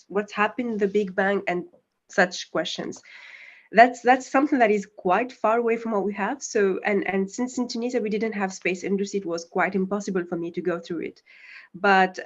what's happened in the Big Bang and such questions. That's something that is quite far away from what we have. So and since in Tunisia we didn't have space industry, it was quite impossible for me to go through it. But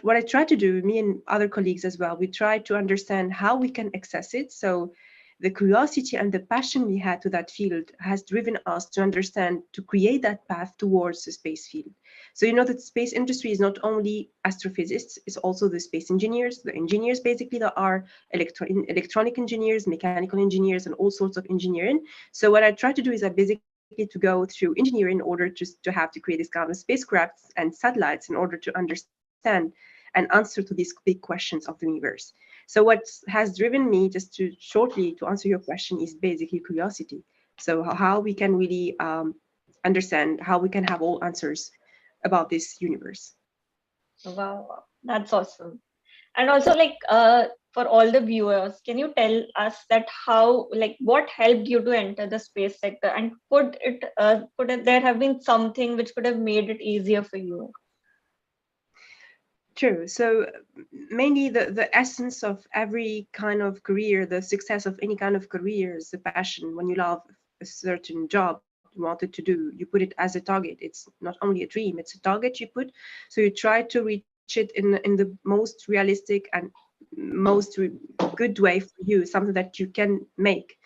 what I try to do, me and other colleagues as well, we try to understand how we can access it. So the curiosity and the passion we had to that field has driven us to understand, to create that path towards the space field. So you know that space industry is not only astrophysicists, it's also the space engineers, the engineers basically that are electronic engineers, mechanical engineers, and all sorts of engineering. So what I try to do is I basically to go through engineering in order to have to create this kind of spacecrafts and satellites in order to understand and answer to these big questions of the universe. So what has driven me, just to shortly to answer your question, is basically curiosity. So how we can really understand, how we can have all answers about this universe. Wow, that's awesome. And also, like, for all the viewers, can you tell us that how, like, what helped you to enter the space sector, and there have been something which could have made it easier for you? True. So mainly the essence of every kind of career, the success of any kind of career is the passion. When you love a certain job you wanted to do, you put it as a target. It's not only a dream, it's a target you put. So you try to reach it in the most realistic and most good way for you, something that you can make.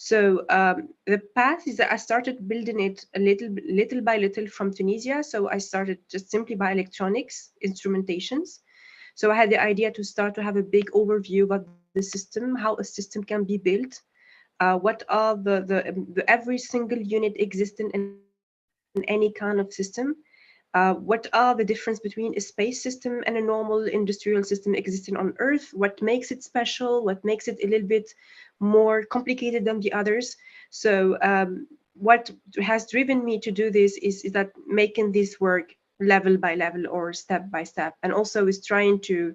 So the path is that I started building it little by little from Tunisia. So I started just simply by electronics, instrumentations. So I had the idea to start to have a big overview about the system, how a system can be built, what are the every single unit existing in any kind of system. What are the difference between a space system and a normal industrial system existing on Earth? What makes it special? What makes it a little bit more complicated than the others? So what has driven me to do this is that making this work level by level or step by step, and also is trying to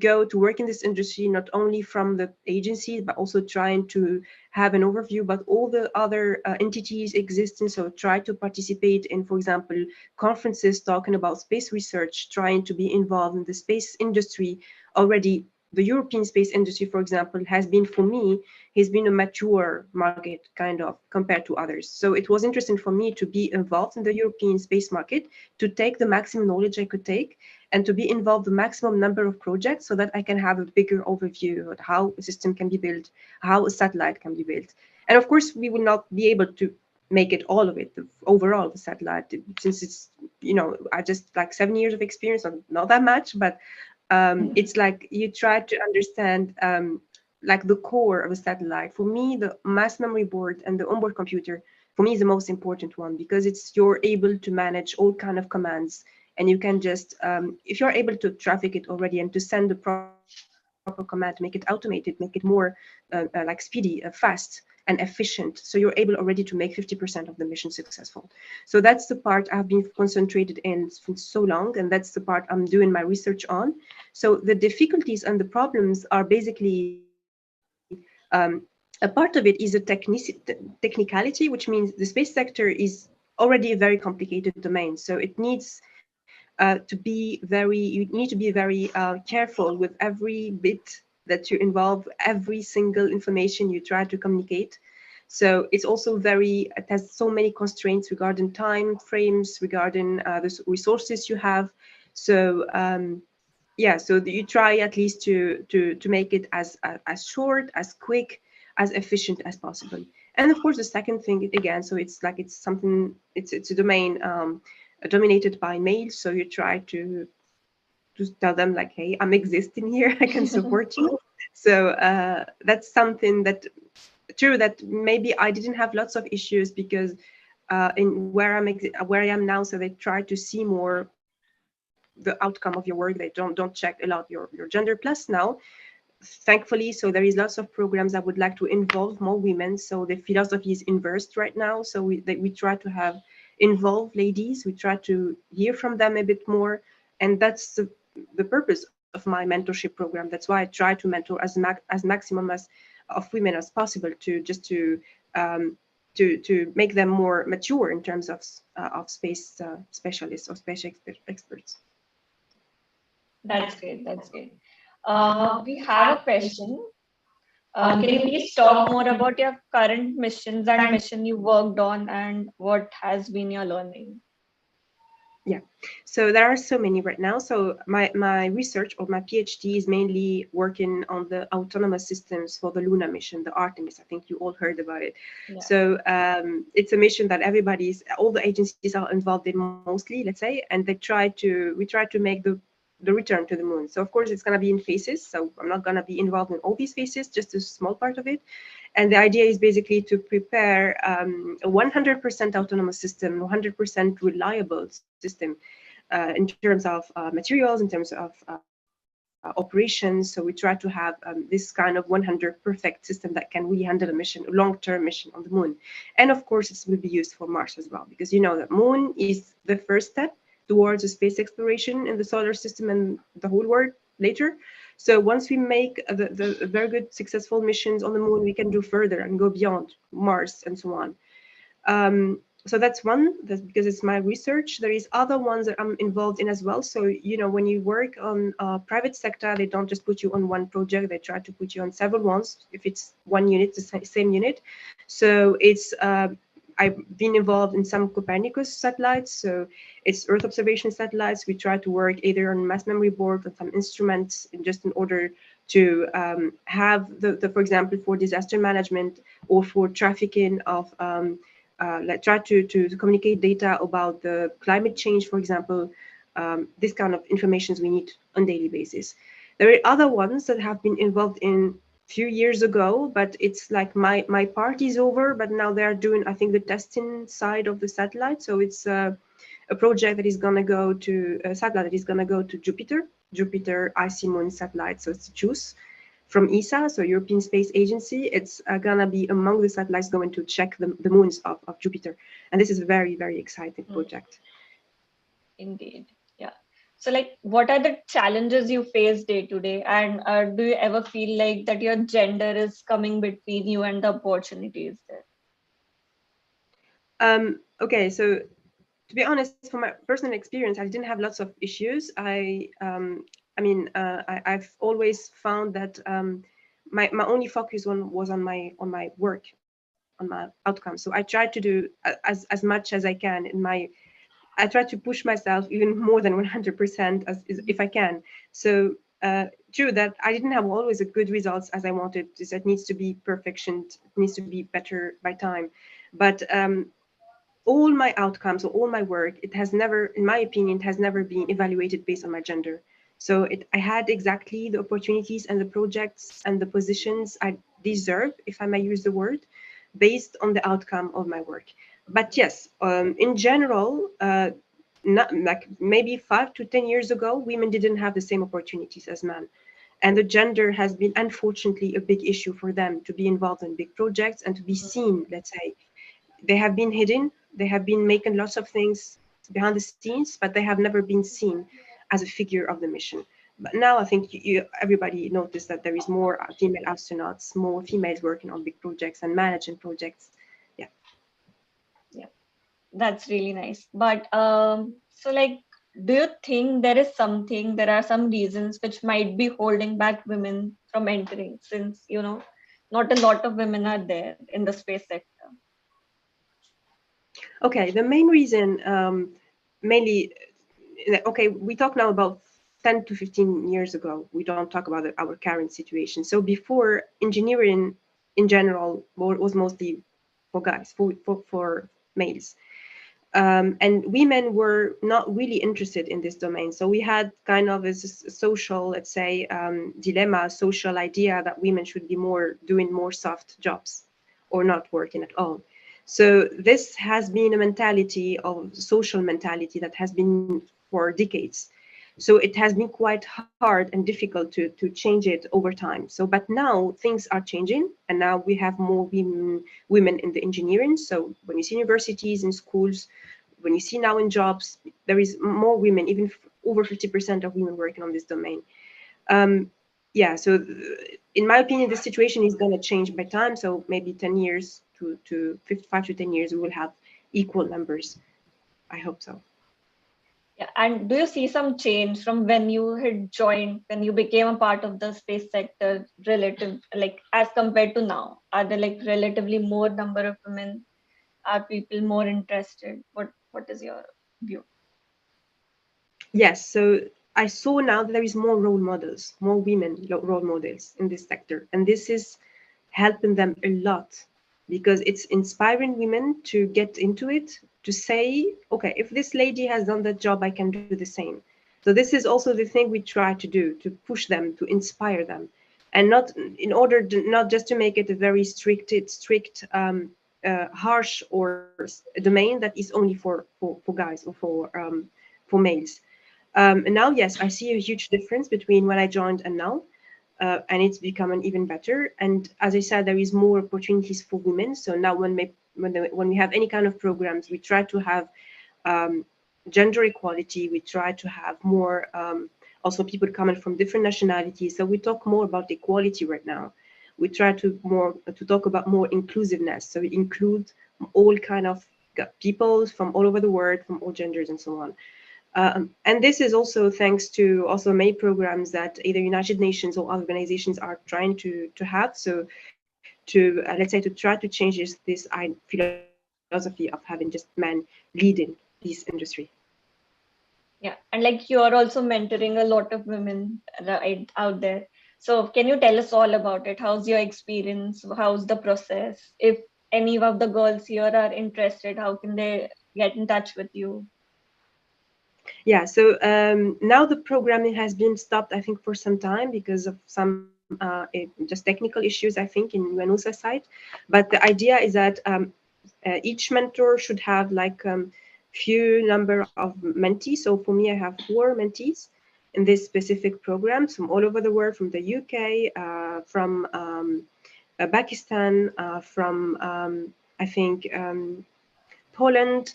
go to work in this industry, not only from the agency, but also trying to have an overview about all the other entities existing. So try to participate in, for example, conferences talking about space research, trying to be involved in the space industry already. The European space industry, for example, has been, for me, has been a mature market kind of compared to others. So it was interesting for me to be involved in the European space market, to take the maximum knowledge I could take, and to be involved the maximum number of projects so that I can have a bigger overview of how a system can be built, how a satellite can be built. And of course, we will not be able to make it all of it, overall, the satellite, since it's, you know, I just like 7 years of experience, not that much, but it's like you try to understand like the core of a satellite. For me, the mass memory board and the onboard computer, for me, is the most important one, because it's you're able to manage all kind of commands, and you can just if you're able to traffic it already and to send the proper command to make it automated, make it more like speedy, fast and efficient, so you're able already to make 50% of the mission successful. So that's the part I've been concentrated in for so long, and that's the part I'm doing my research on. So the difficulties and the problems are basically a part of it is a technicality, which means the space sector is already a very complicated domain. So it needs you need to be very careful with every bit that you involve, every single information you try to communicate. So it's also it has so many constraints regarding time frames, regarding the resources you have. So yeah, so you try at least to make it as short, as quick, as efficient as possible. And of course, the second thing again, so it's like it's a domain dominated by males. So you try to tell them like, hey, I'm existing here, I can support you. So that's something that true that maybe I didn't have lots of issues, because in where I am now, so they try to see more the outcome of your work. They don't check a lot your gender plus now, thankfully. So there is lots of programs that would like to involve more women. So the philosophy is inversed right now. So we try to have involved ladies. We try to hear from them a bit more, and that's the purpose of my mentorship program. That's why I try to mentor as maximum as of women as possible, to just um, to make them more mature in terms of space specialists or space experts. That's great. That's great. We have a question. Can you please talk more about your current missions and mission you worked on and what has been your learning? Yeah, so there are so many right now. So my research or my PhD is mainly working on the autonomous systems for the Luna mission, the Artemis. I think you all heard about it. Yeah. So it's a mission that all the agencies are involved in mostly, let's say, and we try to make the return to the moon. So of course it's going to be in phases. So I'm not going to be involved in all these phases, just a small part of it. And the idea is basically to prepare a 100% autonomous system, 100% reliable system in terms of materials, in terms of operations. So we try to have this kind of 100 perfect system that can really handle a mission, a long-term mission on the moon. And of course, it will be used for Mars as well, because you know that moon is the first step towards a space exploration in the solar system and the whole world later. So once we make the very good successful missions on the moon, we can do further and go beyond Mars and so on. So that's one, that's because it's my research. There is other ones that I'm involved in as well. So, you know, when you work on private sector, they don't just put you on one project, they try to put you on several ones. If it's one unit, the same unit. So it's, I've been involved in some Copernicus satellites. So it's Earth observation satellites. We try to work either on mass memory board or some instruments just in order to have for example, for disaster management or for trafficking of try to communicate data about the climate change, for example, this kind of information we need on daily basis. There are other ones that have been involved in few years ago, but it's like my part is over, but now they are doing, I think, the testing side of the satellite. So it's a project that is going to go to a satellite that is going to go to Jupiter icy moon satellite. So it's JUICE from ESA, so European Space Agency. It's gonna be among the satellites going to check the moons of Jupiter. And this is a very, very exciting project. Indeed, yeah. So like, what are the challenges you face day to day? And do you ever feel like that your gender is coming between you and the opportunities there? Okay, so to be honest, from my personal experience, I didn't have lots of issues. I've always found that my only focus was on my work, on my outcome. So I try to do as much as I can in my. I try to push myself even more than 100% as if I can. So true that I didn't have always a good results as I wanted. It needs to be perfection. It needs to be better by time, but. All my outcomes or all my work, it has never, in my opinion, it has never been evaluated based on my gender. So I had exactly the opportunities and the projects and the positions I deserve, if I may use the word, based on the outcome of my work. But yes, in general, not like maybe 5 to 10 years ago, women didn't have the same opportunities as men. And the gender has been, unfortunately, a big issue for them to be involved in big projects and to be seen, let's say. They have been hidden. They have been making lots of things behind the scenes, but they have never been seen as a figure of the mission. But now I think everybody noticed that there is more female astronauts, more females working on big projects and managing projects. Yeah. Yeah, that's really nice. But so like, do you think there are some reasons which might be holding back women from entering, since not a lot of women are there in the space sector? Okay, the main reason, mainly, okay, we talk now about 10 to 15 years ago. We don't talk about our current situation. So before, engineering in general was mostly for guys, for males. And women were not really interested in this domain. So we had kind of a social, let's say, dilemma, social idea that women should be doing more soft jobs or not working at all. So this has been a mentality of social mentality that has been for decades. So it has been quite hard and difficult to change it over time. So, but now things are changing, and now we have more women in the engineering. So when you see universities and schools, when you see now in jobs, there is more women, even over 50% of women working on this domain. Yeah, so in my opinion, the situation is going to change by time. So maybe 10 years to 5 to 10 years, we will have equal numbers. I hope so. Yeah, and do you see some change from when you had joined, when you became a part of the space sector, relative, like as compared to now? Are there like relatively more number of women? Are people more interested? What is your view? Yes, so I saw now that there is more role models, more women role models in this sector, and this is helping them a lot because it's inspiring women to get into it, to say, okay, if this lady has done that job, I can do the same. So this is also the thing we try to do, to push them, to inspire them, and not in order to, not just to make it a very strict, harsh or domain that is only for guys or for males. And now, yes, I see a huge difference between when I joined and now, and it's becoming even better. And as I said, there is more opportunities for women. So now, when we have any kind of programs, we try to have um, gender equality. We try to have more also people coming from different nationalities. So we talk more about equality right now. We try to talk about more inclusiveness. So we include all kind of people from all over the world, from all genders, and so on. And this is also thanks to also many programs that either United Nations or other organizations are trying to have. So to let's say to try to change this philosophy of having just men leading this industry. Yeah, and like you are also mentoring a lot of women right out there. So can you tell us all about it? How's your experience? How's the process? If any of the girls here are interested, how can they get in touch with you? Yeah, so now the programming has been stopped, I think, for some time because of some just technical issues, I think, in UNOSA side. But the idea is that each mentor should have like few number of mentees. So for me, I have 4 mentees in this specific program from all over the world, from the UK, from Pakistan, from I think Poland,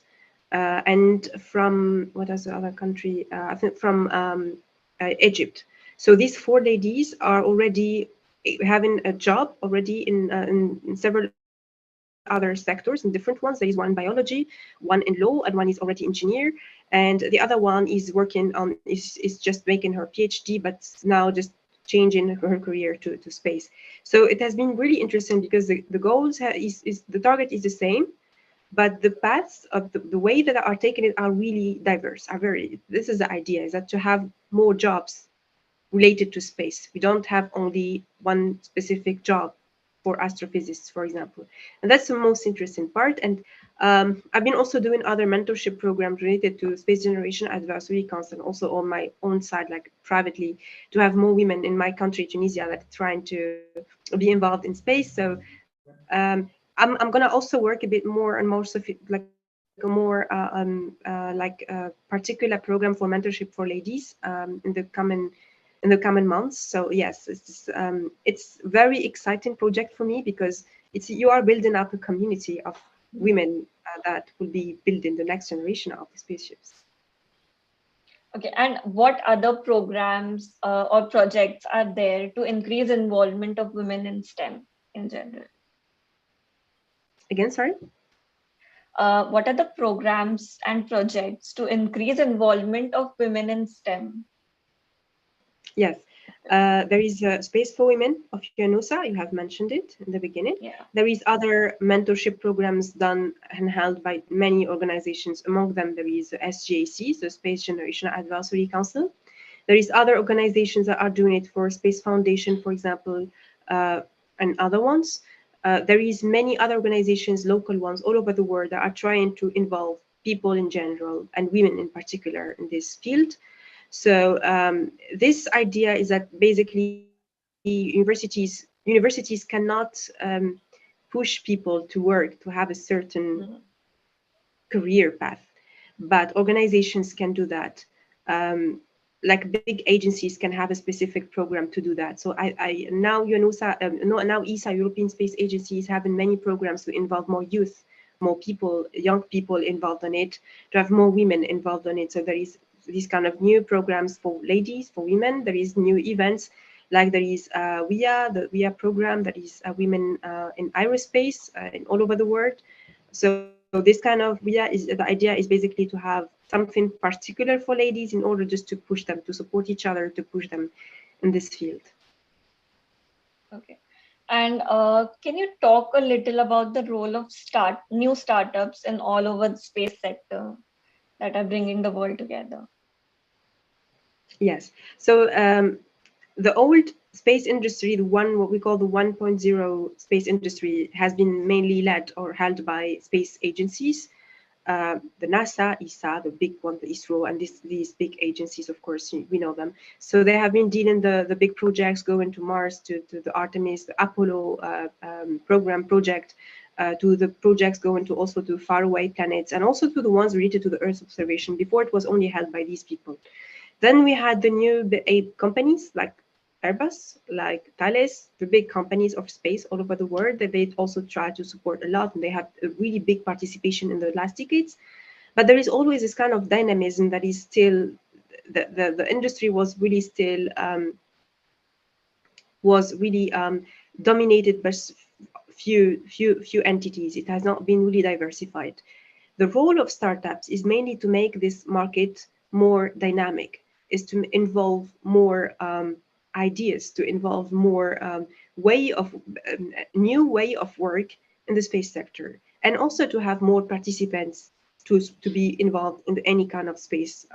and from what is the other country? I think from Egypt. So these 4 ladies are already having a job already in several other sectors, in different ones. There is one in biology, one in law, and one is already engineer, and the other one is working on is just making her PhD, but now just changing her career to space. So it has been really interesting because the goals is the target is the same, but the paths of the way that are taken it are really diverse, are very, this is the idea, is that to have more jobs related to space. We don't have only one specific job for astrophysicists, for example. And that's the most interesting part. And I've been also doing other mentorship programs related to Space Generation Advisory Council, also on my own side, like privately, to have more women in my country, Tunisia, that are trying to be involved in space. So I'm gonna also work a bit more and more like a more particular program for mentorship for ladies in the coming months. So yes, it's very exciting project for me because it's you are building up a community of women that will be building the next generation of the spaceships. Okay, and what other programs or projects are there to increase involvement of women in STEM in general? Again, sorry. What are the programs and projects to increase involvement of women in STEM? Yes, there is Space for Women of UNOSA. You have mentioned it in the beginning. Yeah. There is other mentorship programs done and held by many organizations. Among them, there is SGAC, so Space Generation Advisory Council. There is other organizations that are doing it for Space Foundation, for example, and other ones. There is many other organizations, local ones, all over the world that are trying to involve people in general and women in particular in this field. So this idea is that basically universities cannot push people to work to have a certain Mhm. career path, but organizations can do that. Like big agencies can have a specific program to do that. So I now UNOSA, now ESA, European Space Agency, is having many programs to involve more youth, more people, young people involved on it, to have more women involved on it. So there is these kind of new programs for ladies, for women. There is new events, like there is the WIA program, that is women in aerospace in all over the world. So this kind of the idea is basically to have something particular for ladies in order just to push them, to support each other, to push them in this field. Okay. And can you talk a little about the role of new startups in all over the space sector that are bringing the world together? Yes. So the old space industry, what we call the 1.0 space industry, has been mainly led or held by space agencies. The NASA, ESA, the big one, the ISRO, and these big agencies, of course, we know them. So they have been dealing the big projects going to Mars, to the Artemis, the Apollo project, to the projects going to also to faraway planets, and also to the ones related to the Earth observation. Before, it was only held by these people. Then we had the new companies like Airbus, like Thales, the big companies of space all over the world that they also try to support a lot, and they have a really big participation in the last decades. But there is always this kind of dynamism that is still, the industry was really still, dominated by few entities. It has not been really diversified. The role of startups is mainly to make this market more dynamic, is to involve more ideas, to involve more new way of work in the space sector, and also to have more participants to be involved in any kind of space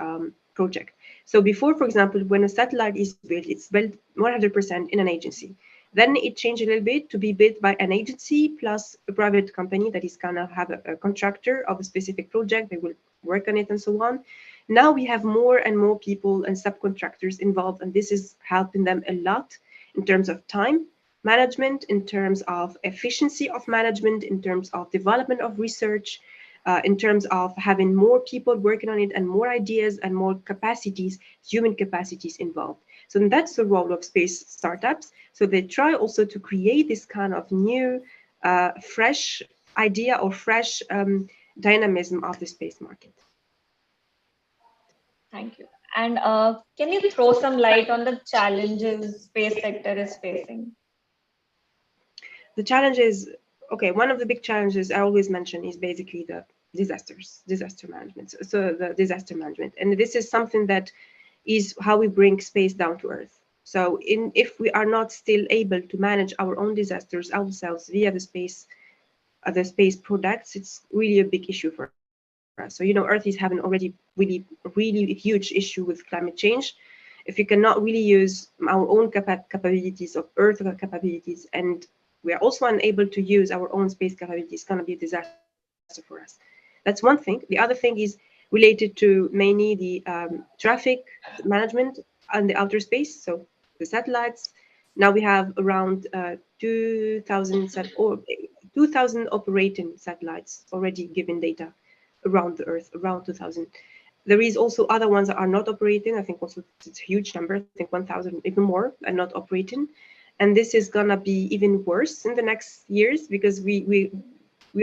project. So before, for example, when a satellite is built, it's built 100% in an agency. Then it changed a little bit to be built by an agency plus a private company that is gonna have a contractor of a specific project. They will work on it and so on. Now we have more and more people and subcontractors involved, and this is helping them a lot in terms of time management, in terms of efficiency of management, in terms of development of research, in terms of having more people working on it and more ideas and more capacities, human capacities involved. So that's the role of space startups. So they try also to create this kind of new, fresh idea or fresh dynamism of the space market. Thank you. And can you throw some light on the challenges space sector is facing? The challenges, okay, one of the big challenges I always mention is basically the disaster management. So the disaster management, and this is something that is how we bring space down to earth. So if we are not still able to manage our own disasters ourselves via the space products, it's really a big issue for us. So Earth is having already really huge issue with climate change. If we cannot really use our own capabilities of Earth capabilities, and we are also unable to use our own space capabilities, it's going to be a disaster for us. That's one thing. The other thing is related to mainly the traffic management on the outer space, so the satellites. Now we have around 2,000 operating satellites already giving data around the Earth, around 2,000. There is also other ones that are not operating. I think also it's a huge number. I think 1,000, even more, are not operating. And this is gonna be even worse in the next years because we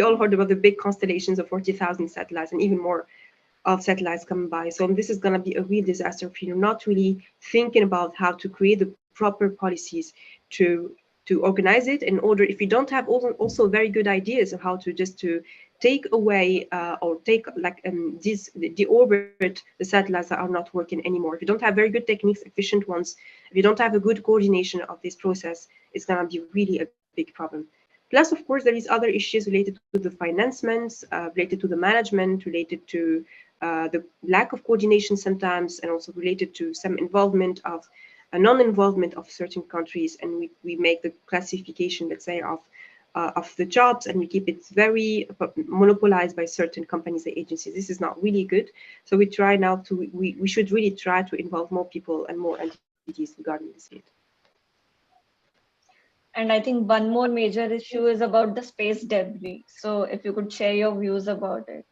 all heard about the big constellations of 40,000 satellites and even more of satellites coming by. So this is gonna be a real disaster if you're not really thinking about how to create the proper policies to organize it in order. If you don't have also very good ideas of how to just to take away or take like deorbit the satellites that are not working anymore. If you don't have very good techniques, efficient ones, if you don't have a good coordination of this process, it's gonna be really a big problem. Plus, of course, there is other issues related to the financements, related to the management, related to the lack of coordination sometimes, and also related to some involvement of a non-involvement of certain countries, and we make the classification, let's say, of the jobs, and we keep it very monopolized by certain companies and agencies. This is not really good. So we try now to, we should really try to involve more people and more entities regarding this field. And I think one more major issue is about the space debris. So if you could share your views about it.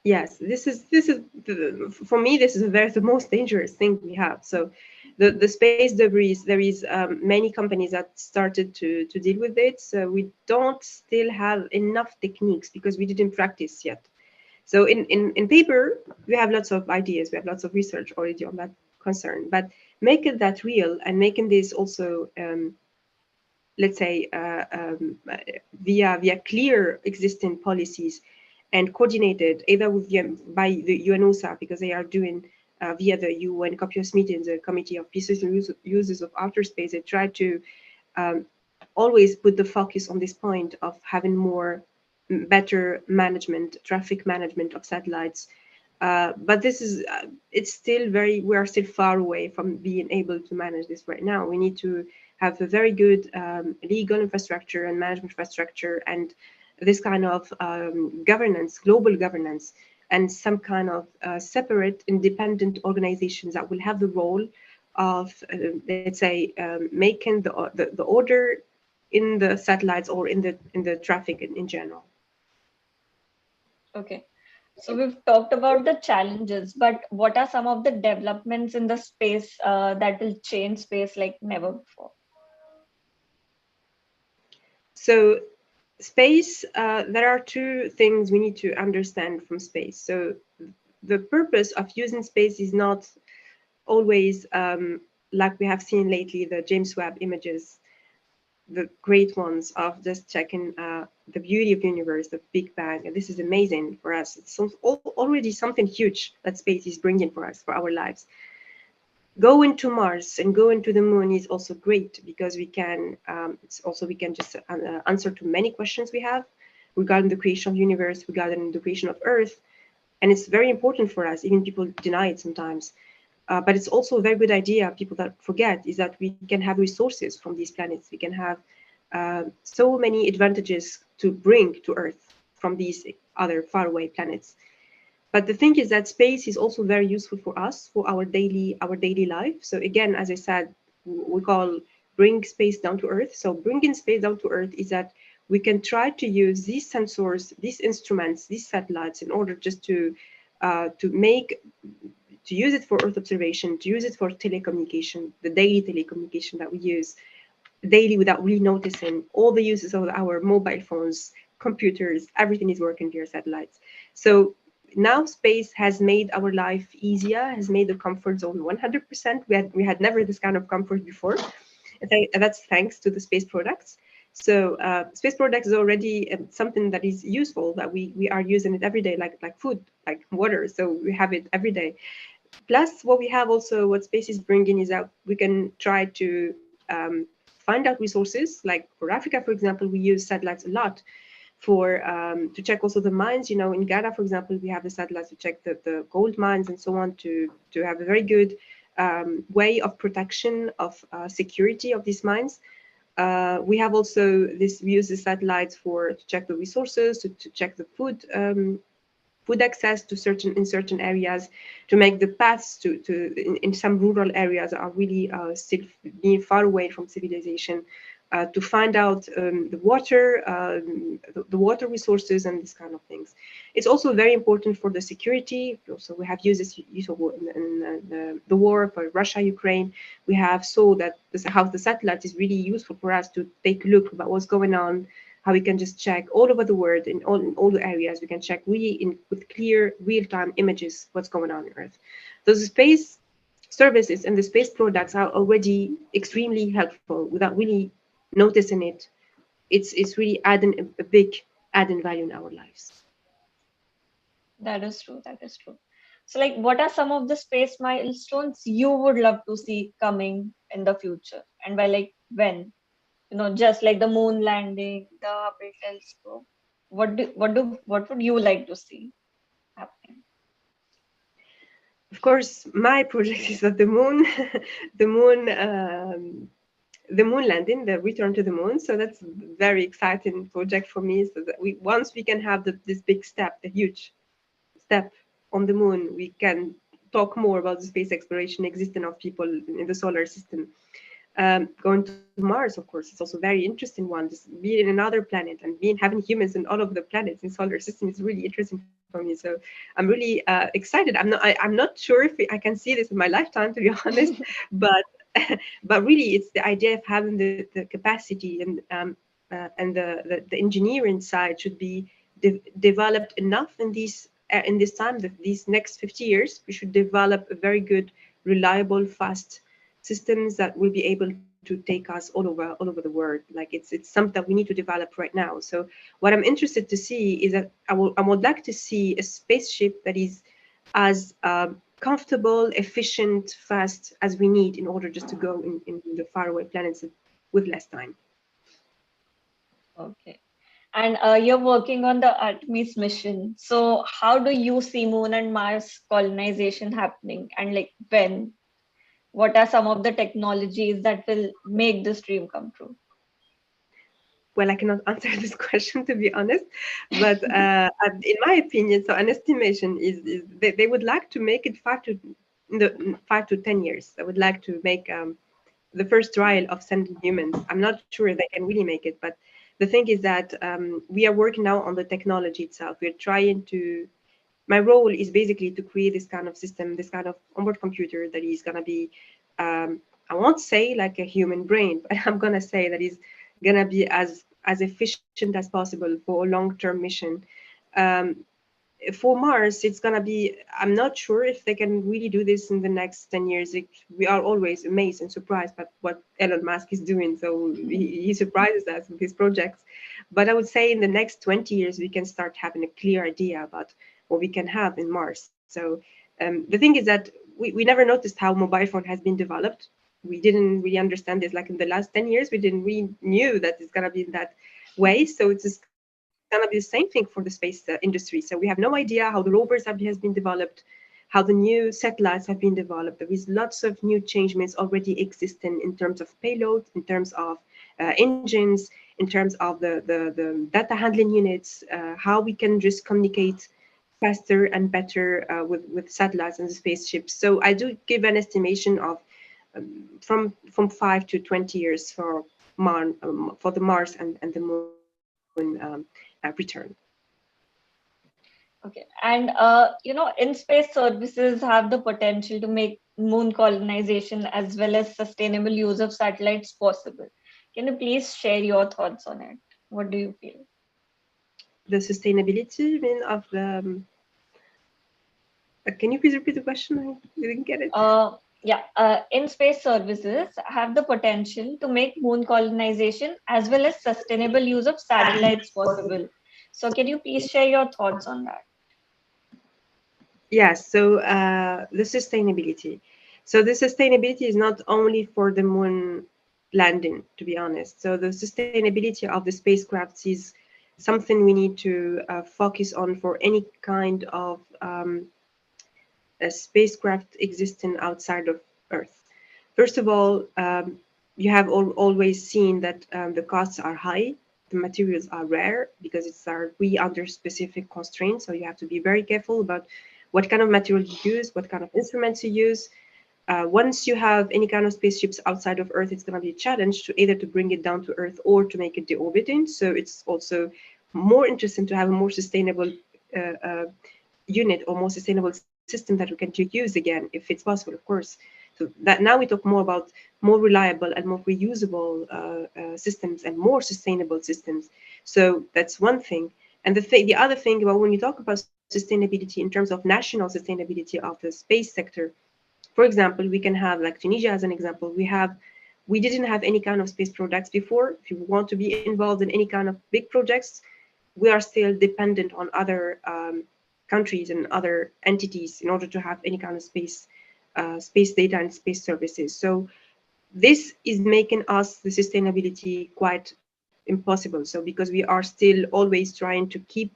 Yes, this is for me, this is the most dangerous thing we have. So the space debris, there is many companies that started to deal with it. So we don't still have enough techniques because we didn't practice yet. So in paper, we have lots of ideas, we have lots of research already on that concern, but making that real and making this also let's say, via clear existing policies and coordinated either with by the UNOSA, because they are doing via the UN COPUOS meetings, the Committee of Pieces and Uses of Outer Space. They try to always put the focus on this point of having more better management, traffic management of satellites. But this is, it's still we are still far away from being able to manage this right now. We need to have a very good legal infrastructure and management infrastructure, and this kind of governance, global governance, and some kind of separate independent organizations that will have the role of, let's say, making the order in the satellites or in the traffic in general. Okay. So we've talked about the challenges, but what are some of the developments in the space that will change space like never before? So space, there are two things we need to understand from space. So the purpose of using space is not always like we have seen lately, the James Webb images, the great ones of just checking the beauty of the universe, the Big Bang. And this is amazing for us. It's already something huge that space is bringing for us, for our lives. Going to Mars and going to the moon is also great, because we can, we can just answer to many questions we have regarding the creation of the universe, regarding the creation of Earth. And it's very important for us, even people deny it sometimes. But it's also a very good idea, people that forget, is that we can have resources from these planets. We can have so many advantages to bring to Earth from these other faraway planets. But the thing is that space is also very useful for us, for our daily life. So again, as I said, we call bring space down to Earth. So bringing space down to Earth is that we can try to use these sensors, these instruments, these satellites, in order just to use it for Earth observation, to use it for telecommunication, the daily telecommunication that we use daily without really noticing. All the uses of our mobile phones, computers, everything is working via satellites. So now space has made our life easier, has made the comfort zone 100%. We had never this kind of comfort before. And that's thanks to the space products. So space products is already something that is useful, that we are using it every day, like food, like water. So we have it every day. Plus, what we have also, what space is bringing, is that we can try to find out resources. Like for Africa, for example, we use satellites a lot for to check also the mines. You know, in Ghana, for example, we have the satellites to check the gold mines and so on, to have a very good way of protection of security of these mines. We have also we use the satellites to check the resources, to check the food access to certain areas, to make the paths in some rural areas are really still being far away from civilization, to find out the water resources and these kind of things. It's also very important for the security. So we have used this in the war for Russia, Ukraine. We have saw that how the satellite is really useful for us to take a look about what's going on, how we can just check all over the world in all the areas. We can check really with clear real-time images what's going on Earth. Those space services and the space products are already extremely helpful without really noticing it. It's really adding a big added value in our lives. That is true. That is true. So, like, what are some of the space milestones you would love to see coming in the future, and by like when? You know, just like the moon landing, the Hubble telescope. What would you like to see happening? Of course, my project is that the moon, the moon, the moon landing, the return to the moon. So that's a very exciting project for me. So that once we can have this big step, the huge step on the moon, we can talk more about the space exploration, existence of people in the solar system. Going to Mars, of course, it's also a very interesting one. Just being in another planet and having humans in all of the planets in solar system is really interesting for me. So I'm really excited. I'm not sure if I can see this in my lifetime, to be honest, but really, it's the idea of having the capacity and the engineering side should be developed enough in this time, these next 50 years. We should develop a very good, reliable, fast systems that will be able to take us all over the world. Like it's something that we need to develop right now. So what I'm interested to see is that I would like to see a spaceship that is as comfortable, efficient, fast as we need in order just to go in the faraway planets with less time. Okay. And you're working on the Artemis mission. So how do you see Moon and Mars colonization happening, and like when? What are some of the technologies that will make this dream come true? Well, I cannot answer this question to be honest, but in my opinion, so an estimation is they would like to make it 5 to 10 years. I would like to make the first trial of sending humans. I'm not sure they can really make it, but the thing is that we are working now on the technology itself. We're trying to. My role is basically to create this kind of system, this kind of onboard computer that is gonna be. I won't say like a human brain, but I'm gonna say that is gonna be as efficient as possible for a long-term mission. Um, for Mars, it's gonna be. I'm not sure if they can really do this in the next 10 years. We are always amazed and surprised by what Elon Musk is doing. So he surprises us with his projects. But I would say in the next 20 years, we can start having a clear idea about what we can have in Mars. So the thing is that we never noticed how mobile phone has been developed. We didn't really understand this. Like in the last 10 years, we didn't really knew that it's gonna be in that way. So it's just gonna be the same thing for the space industry. So we have no idea how the rovers has been developed, how the new satellites have been developed. There is lots of new changements already existing in terms of payload, in terms of engines, in terms of the data handling units, how we can just communicate faster and better with satellites and the spaceships. So I do give an estimation of from 5 to 20 years for for the Mars and the Moon return. Okay. And in space services have the potential to make moon colonization as well as sustainable use of satellites possible. Can you please share your thoughts on it? What do you feel? The sustainability, I mean, of the. Can you please repeat the question? I didn't get it. In space services have the potential to make moon colonization as well as sustainable use of satellites possible. So can you please share your thoughts on that? Yes, so the sustainability. So the sustainability is not only for the moon landing, to be honest. So the sustainability of the spacecrafts is something we need to focus on for any kind of a spacecraft existing outside of Earth. First of all, you have always seen that the costs are high, the materials are rare because we under specific constraints. So you have to be very careful about what kind of material you use, what kind of instruments you use. Once you have any kind of spaceships outside of Earth, it's going to be a challenge to either to bring it down to Earth or to make it deorbiting. So it's also more interesting to have a more sustainable unit or more sustainable system that we can use again, if it's possible, of course. So that now we talk more about more reliable and more reusable systems and more sustainable systems. So that's one thing. And the other thing about when you talk about sustainability in terms of national sustainability of the space sector, for example, we can have like Tunisia as an example. We didn't have any kind of space products before. If you want to be involved in any kind of big projects, we are still dependent on other countries and other entities in order to have any kind of space data and space services. So this is making us the sustainability quite impossible. So because we are still always trying to keep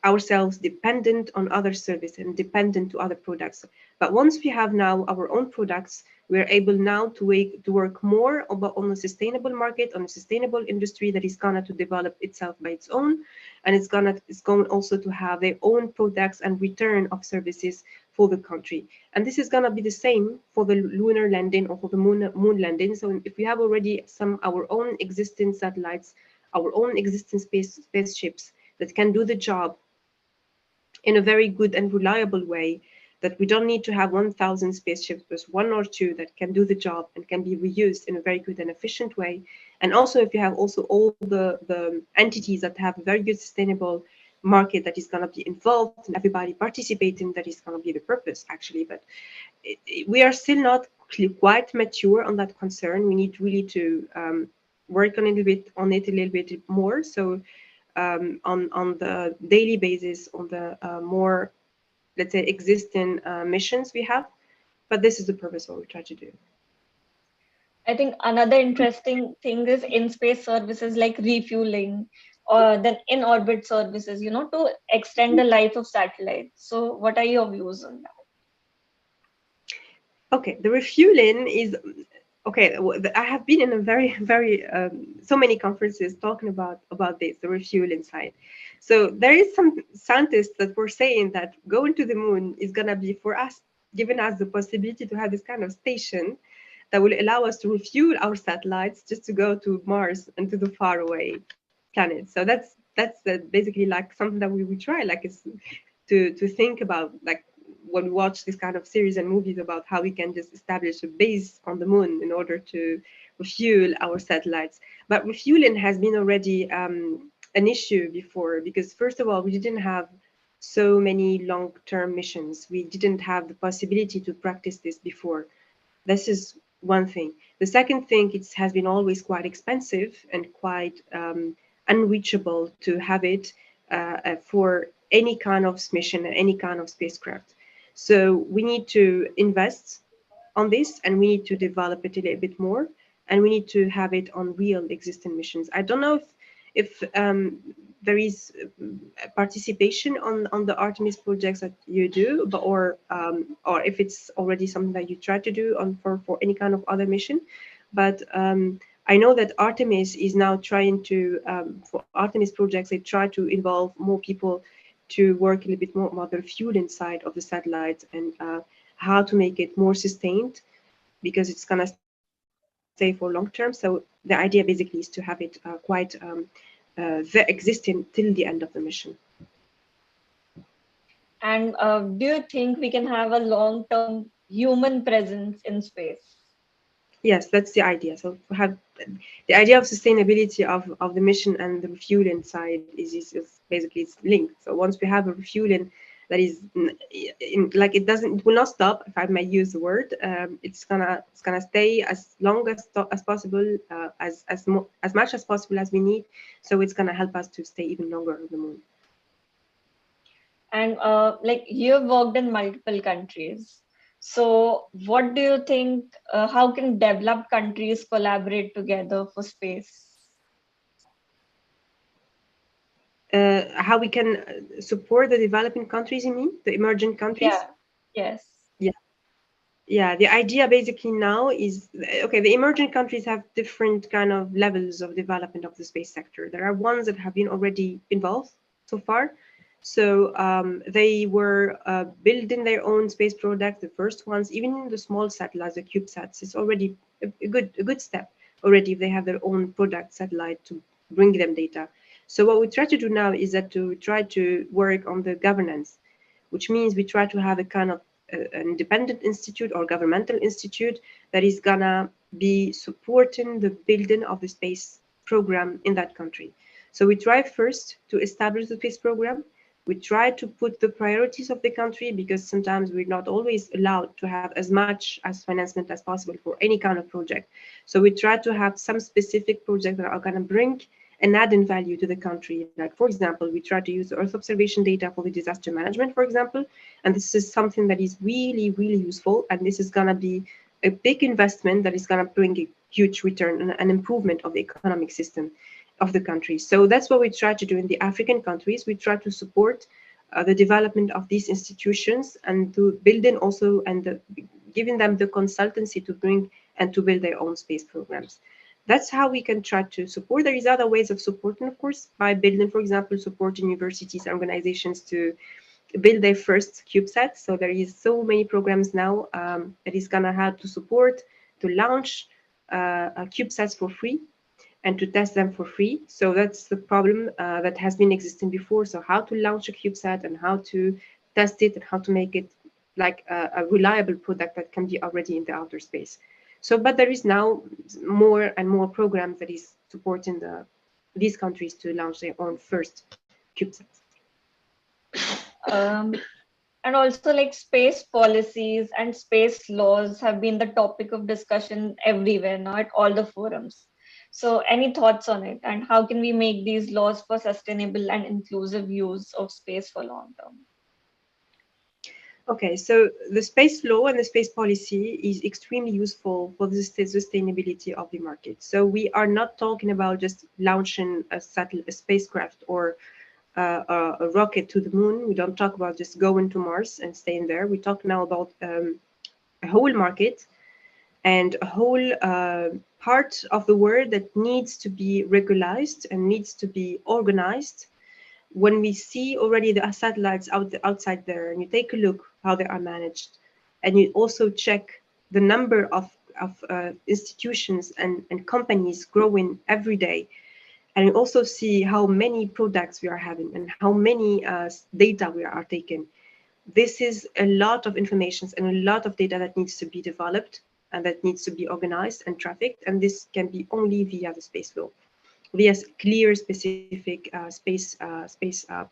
ourselves dependent on other services and dependent to other products. But once we have now our own products, we're able now to work more on a sustainable market, on a sustainable industry that is going to develop itself by its own, and it's going also to have their own products and return of services for the country. And this is going to be the same for the lunar landing or for the moon landing. So if we have already our own existing satellites, our own existing spaceships that can do the job in a very good and reliable way, that we don't need to have 1,000 spaceships, but one or two that can do the job and can be reused in a very good and efficient way. And also if you have also all the entities that have a very good sustainable market that is going to be involved and everybody participating, that is going to be the purpose actually. But we are still not actually quite mature on that concern. We need really to work on it a little bit more. So on the daily basis, on the more, let's say, existing missions we have. But this is the purpose of what we try to do. I think another interesting thing is in-space services like refueling, or then in-orbit services, to extend the life of satellites. So what are your views on that? Okay, the refueling is okay. I have been in a very so many conferences talking about this, the refueling side. So there is some scientists that were saying that going to the moon is gonna be for us, giving us the possibility to have this kind of station that will allow us to refuel our satellites just to go to Mars and to the faraway planets. So that's basically like something that we try, like it's to think about, like when we watch this kind of series and movies about how we can just establish a base on the moon in order to refuel our satellites. But refueling has been already an issue before, because first of all, we didn't have so many long-term missions. We didn't have the possibility to practice this before. This is one thing. The second thing, it has been always quite expensive and quite unreachable to have it for any kind of mission and any kind of spacecraft. So we need to invest on this, and we need to develop it a little bit more, and we need to have it on real existing missions. I don't know if there is participation on the Artemis projects that you do, but or if it's already something that you try to do on for any kind of other mission. But I know that Artemis is now trying to for Artemis projects, they try to involve more people to work a little bit more about the refueling side of the satellite, and how to make it more sustained, because it's gonna stay for long term. So the idea basically is to have it quite existing till the end of the mission. And do you think we can have a long-term human presence in space? Yes, that's the idea. So we have the idea of sustainability of the mission and the refueling side is basically it's linked. So once we have a refueling that is like it will not stop, if I may use the word. It's gonna stay as long as possible, as much as possible as we need. So it's gonna help us to stay even longer on the moon. And like you've worked in multiple countries. So what do you think, how can developed countries collaborate together for space? How we can support the developing countries, you mean? The emerging countries? Yeah, yes. Yeah. Yeah, the idea basically now is, okay, the emerging countries have different kind of levels of development of the space sector. There are ones that have been already involved so far. So they were building their own space product, the first ones, even the small satellites, the CubeSats, is already a good step already if they have their own product satellite to bring them data. So what we try to do now is that to try to work on the governance, which means we try to have a kind of an independent institute or governmental institute that is gonna be supporting the building of the space program in that country. So we try first to establish the space program. We try to put the priorities of the country, because sometimes we're not always allowed to have as much as financement as possible for any kind of project. So we try to have some specific projects that are gonna bring an added value to the country. Like, for example, we try to use Earth observation data for the disaster management, for example, and this is something that is really useful, and this is going to be a big investment that is going to bring a huge return and an improvement of the economic system of the country. So that's what we try to do in the African countries. We try to support the development of these institutions, and to building also and giving them the consultancy to bring and to build their own space programs. That's how we can try to support. There is other ways of supporting, of course, by building, for example, supporting universities and organizations to build their first CubeSat. So there is so many programs now that is gonna have to support to launch CubeSats for free and to test them for free. So that's the problem that has been existing before. So how to launch a CubeSat and how to test it and how to make it like a reliable product that can be already in the outer space. So, but there is now more and more programs that is supporting these countries to launch their own first CubeSats. Um, And also like space policies and space laws have been the topic of discussion everywhere now at all the forums. So any thoughts on it, and how can we make these laws for sustainable and inclusive use of space for long term? Okay, so the space law and the space policy is extremely useful for the sustainability of the market. So we are not talking about just launching a satellite, a spacecraft, or a rocket to the moon. We don't talk about just going to Mars and staying there. We talk now about a whole market and a whole part of the world that needs to be regularized and needs to be organized. When we see already the satellites outside there, and you take a look how they are managed, and you also check the number of institutions and companies growing every day, and you also see how many products we are having and how many data we are taking. This is a lot of information and a lot of data that needs to be developed and that needs to be organized and trafficked, and this can be only via the space law, via clear, specific space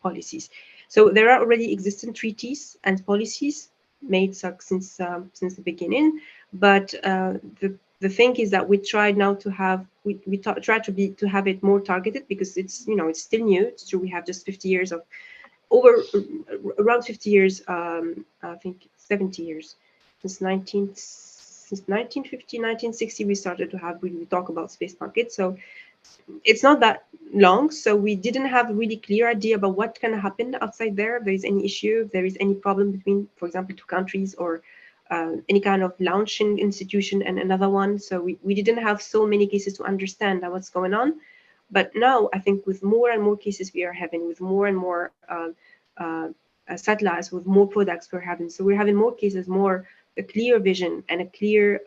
policies. So there are already existing treaties and policies made since the beginning, but the thing is that we try now to have try to have it more targeted, because it's it's still new. It's true we have just 50 years of over around 50 years, I think 70 years since 1950, 1960 we started to have we talk about space market. So it's not that long, so we didn't have a really clear idea about what can happen outside there. If there is any issue, if there is any problem between, for example, two countries, or any kind of launching institution and another one. So we didn't have so many cases to understand what's going on. But now I think with more and more cases we are having, with more and more uh, satellites, with more products we're having, so we're having more cases, more a clear vision and a clear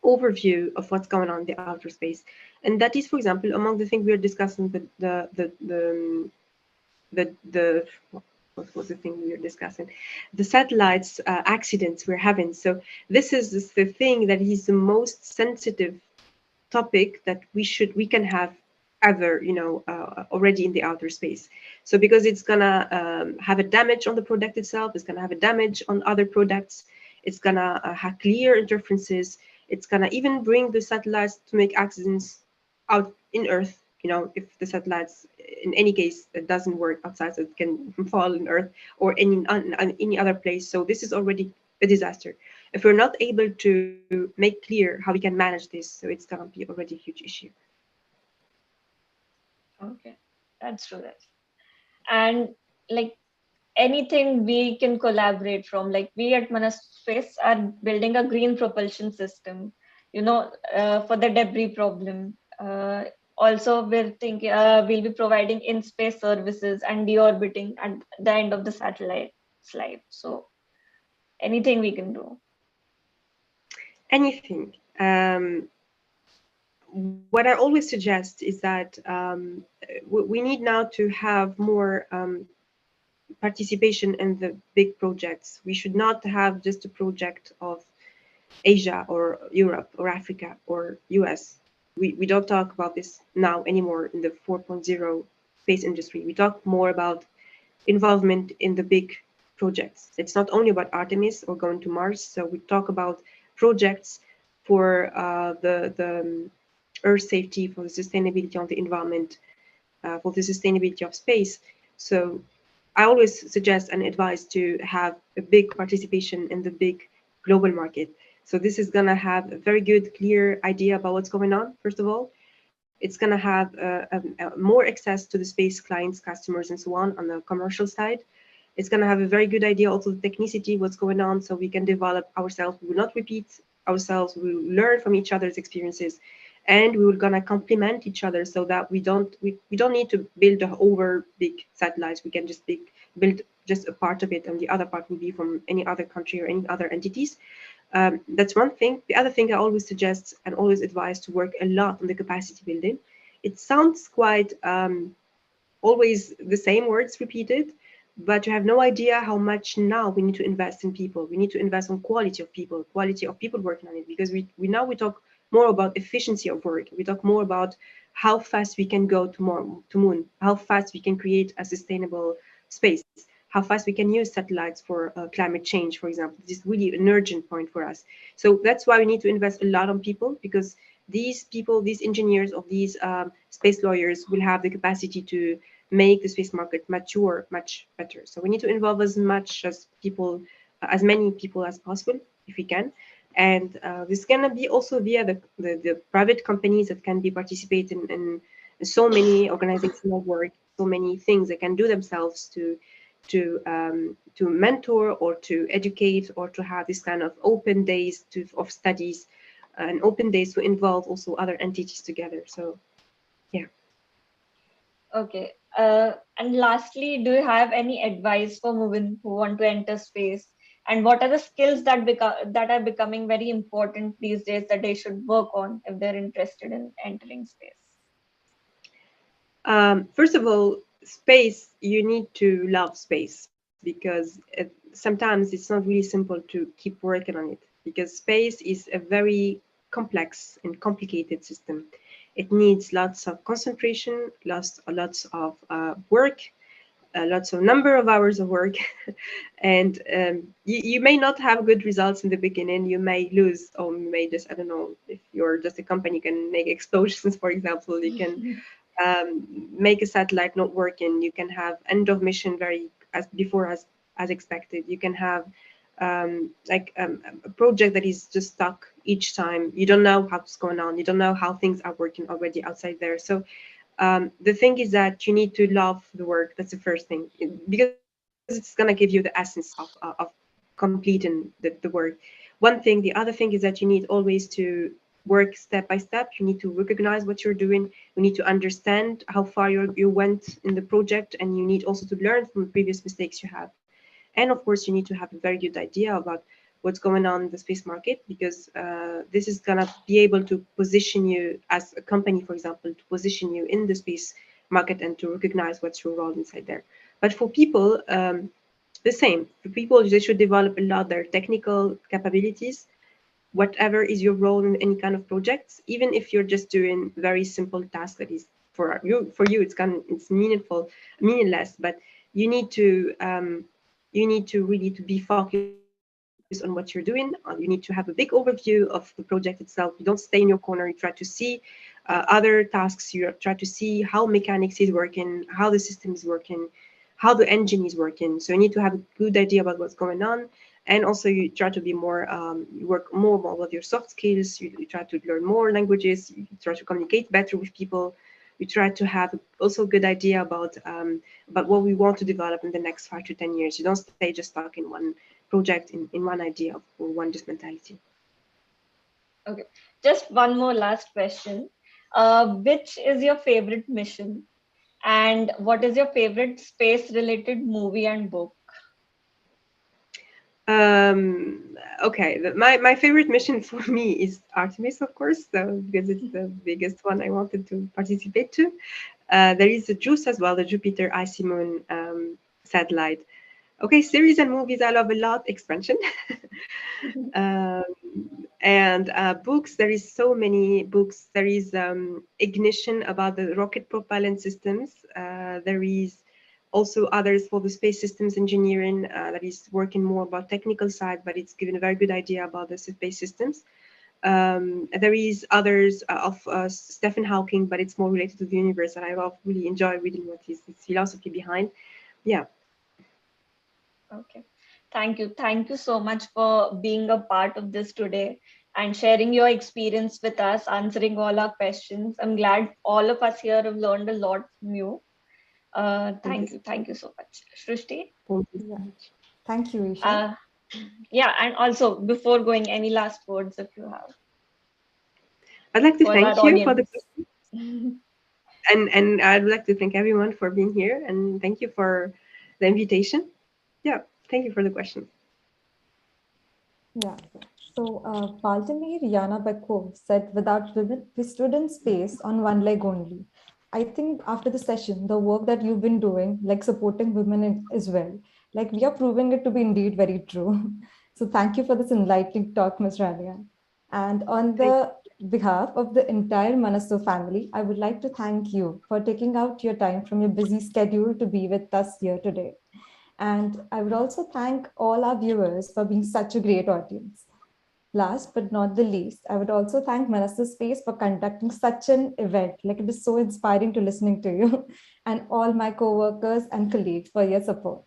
overview of what's going on in the outer space. And that is, for example, among the things we are discussing, the what was the thing we were discussing? The satellites accidents we're having. So this is the thing that is the most sensitive topic that we can have ever, already in the outer space. So because it's gonna have a damage on the product itself, it's gonna have a damage on other products, it's gonna have clear interferences, it's gonna even bring the satellites to make accidents out in Earth. If the satellites, in any case, it doesn't work outside, so it can fall in Earth or any other place. So this is already a disaster. If we're not able to make clear how we can manage this, so it's gonna be already a huge issue. Okay, that's true. And like anything we can collaborate from, like we at Manastu Space are building a green propulsion system, for the debris problem. Also, we're thinking we'll be providing in-space services and deorbiting at the end of the satellite's life. So anything we can do. Anything. What I always suggest is that we need now to have more participation in the big projects. We should not have just a project of Asia or Europe or Africa or US. We don't talk about this now anymore in the 4.0 space industry. We talk more about involvement in the big projects. It's not only about Artemis or going to Mars. So we talk about projects for the Earth safety, for the sustainability of the environment, for the sustainability of space. So I always suggest and advise to have a big participation in the big global market. So this is gonna have a very good, clear idea about what's going on, first of all. It's gonna have more access to the space clients, customers, and so on the commercial side. It's gonna have a very good idea also the technicity, what's going on, so we can develop ourselves. We will not repeat ourselves, we will learn from each other's experiences, and we will gonna complement each other, so that we don't need to build a over big satellites. We can just build just a part of it, and the other part will be from any other country or any other entities. That's one thing. The other thing I always suggest and always advise to work a lot on the capacity building. It sounds quite always the same words repeated, but you have no idea how much now we need to invest in people. We need to invest on quality of people working on it, because we talk more about efficiency of work. We talk more about how fast we can go to moon, how fast we can create a sustainable space. how fast we can use satellites for climate change, for example. This is really an urgent point for us. So that's why we need to invest a lot on people, because these people, these engineers, or these space lawyers will have the capacity to make the space market mature much better. So we need to involve as much as people, as many people as possible, if we can. And this can be also via the private companies that can be participating in so many organizational work, so many things they can do themselves to mentor or to educate, or to have this kind of open days of studies, and open days to involve also other entities together. So yeah. Okay. And lastly, do you have any advice for women who want to enter space? And what are the skills that are becoming very important these days that they should work on if they're interested in entering space? First of all, space, you need to love space, because sometimes it's not really simple to keep working on it, because space is a very complex and complicated system. It needs lots of concentration, lots of work, lots of number of hours of work. And you may not have good results in the beginning. You may lose, or you may just, I don't know, if you're just a company, you can make explosions, for example. You can make a satellite not working. You can have end of mission very as expected. You can have a project that is just stuck each time. You don't know what's going on. You don't know how things are working already outside there. So the thing is that you need to love the work. That's the first thing, because it's going to give you the essence of completing the work. One thing. The other thing is that you need always to work step by step. You need to recognize what you're doing. You need to understand how far you went in the project, and you need also to learn from previous mistakes you have. And of course, you need to have a very good idea about what's going on in the space market, because this is going to be able to position you as a company, for example, to position you in the space market and to recognize what's your role inside there. But for people, the same. For people, they should develop a lot their technical capabilities, whatever is your role in any kind of projects, even if you're just doing very simple tasks that is for you it's meaningless, but you need to really to be focused on what you're doing. You need to have a big overview of the project itself. You don't stay in your corner. You try to see other tasks. You try to see how mechanics is working, how the system is working, how the engine is working. So you need to have a good idea about what's going on. And also you try to be more, you work more with your soft skills. You try to learn more languages. You try to communicate better with people. You try to have also a good idea about what we want to develop in the next 5 to 10 years. You don't stay just stuck in one project, in one idea or one just mentality. Okay. Just one more last question. Which is your favorite mission? And what is your favorite space related movie and book? Okay, my favorite mission for me is Artemis, of course, so, because it's the biggest one I wanted to participate to. There is the JUICE as well, the Jupiter Icy Moon satellite. Okay, series and movies I love a lot. Expansion. um, and books, there is so many books. There is Ignition about the rocket propellant systems. There is also others for the space systems engineering that is working more about technical side, but it's given a very good idea about the space systems. There is others of Stephen Hawking, but it's more related to the universe, and I really enjoy reading what his philosophy behind. Yeah. Okay. Thank you. Thank you so much for being a part of this today and sharing your experience with us, answering all our questions. I'm glad all of us here have learned a lot from you. Thank you. Thank you so much. Shrishti? Thank you so Yeah. much. Thank you, Isha. Uh, yeah, and also before going, any last words if you have I'd like to for our thank you for the audience? and I'd like to thank everyone for being here, and thank you for the invitation. Yeah, thank you for the question. Yeah. So, Baltimore Yana Bekov said, without women, we stood in space on one leg only. I think after the session, the work that you've been doing, like supporting women as well, like we are proving it to be indeed very true. So, thank you for this enlightening talk, Ms. Rania. And on Thank the behalf of the entire Manastu family, I would like to thank you for taking out your time from your busy schedule to be with us here today. And I would also thank all our viewers for being such a great audience. Last but not the least, I would also thank Manastu Space for conducting such an event. Like, it is so inspiring to listening to you and all my co-workers and colleagues for your support.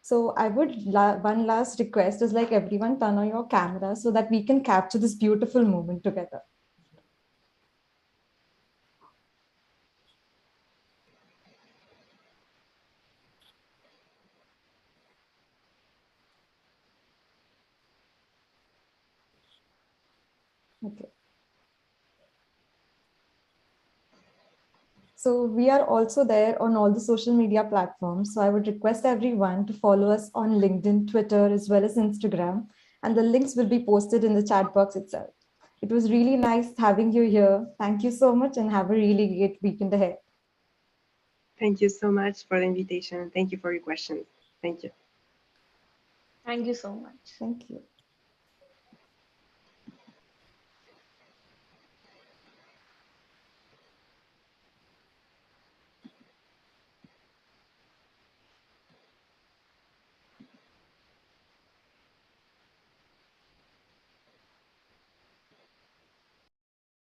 So I would, one last request is like everyone turn on your camera so that we can capture this beautiful moment together. Okay. So we are also there on all the social media platforms. So I would request everyone to follow us on LinkedIn, Twitter, as well as Instagram. And the links will be posted in the chat box itself. It was really nice having you here. Thank you so much and have a really great weekend ahead. Thank you so much for the invitation. Thank you for your questions. Thank you. Thank you so much. Thank you.